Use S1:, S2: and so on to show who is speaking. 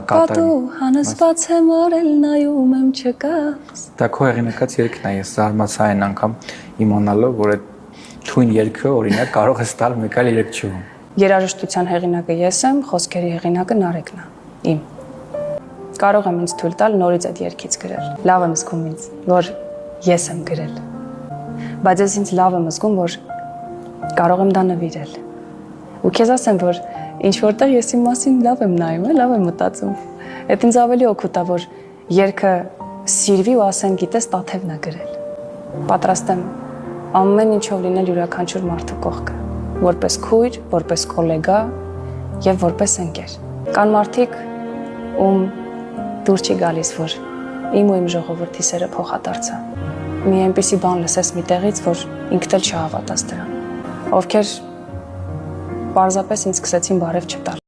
S1: Կատու հանսված եմ արել նայում եմ չկաս։
S2: Դա քո հեղինակած երգն է, ես զարմացա այն անգամ իմանալով, որ այդ թույն երգը օրինակ կարող է ստալ մեկ այլ երգչուհու։
S1: Երաժշտության հեղինակը ես եմ, խոսքերի հեղինակը Նարեկն է, իմ։ Կարող եմ ինձ թույլ տալ նորից այդ երգից գրել։ Լավ եմ զգում ինձ, որ ես եմ գրել։ Բայց ես ինձ լավ եմ զգում, որ կարող եմ դա նվիրել։ Ու քեզ ասեմ, որ ինչ որտեղ ես իմ մասին լավ եմ նայում, լավ եմ մտածում։ Այդ ինձ ավելի օգուտ է, որ երգը սիրվի ու ասեն, գիտես, Տաթևն է գրել։ Պատրաստ եմ ամեն ինչով լինել յուրաքանչյուր մարդու կողքը, որպես քույր, որպես գոլեգա եւ որպես ընկեր։ Կան մարդիկ, ում դուր չի գալիս, որ իմ ու իմ ժողովրդի սերը փոխադարձա։ Մի այնպիսի բան լսես մի տեղից, որ ինքդ էլ չհավատաս դրան։ Ովքեր պարզապես ինձ սկսեցին բարև չտալ։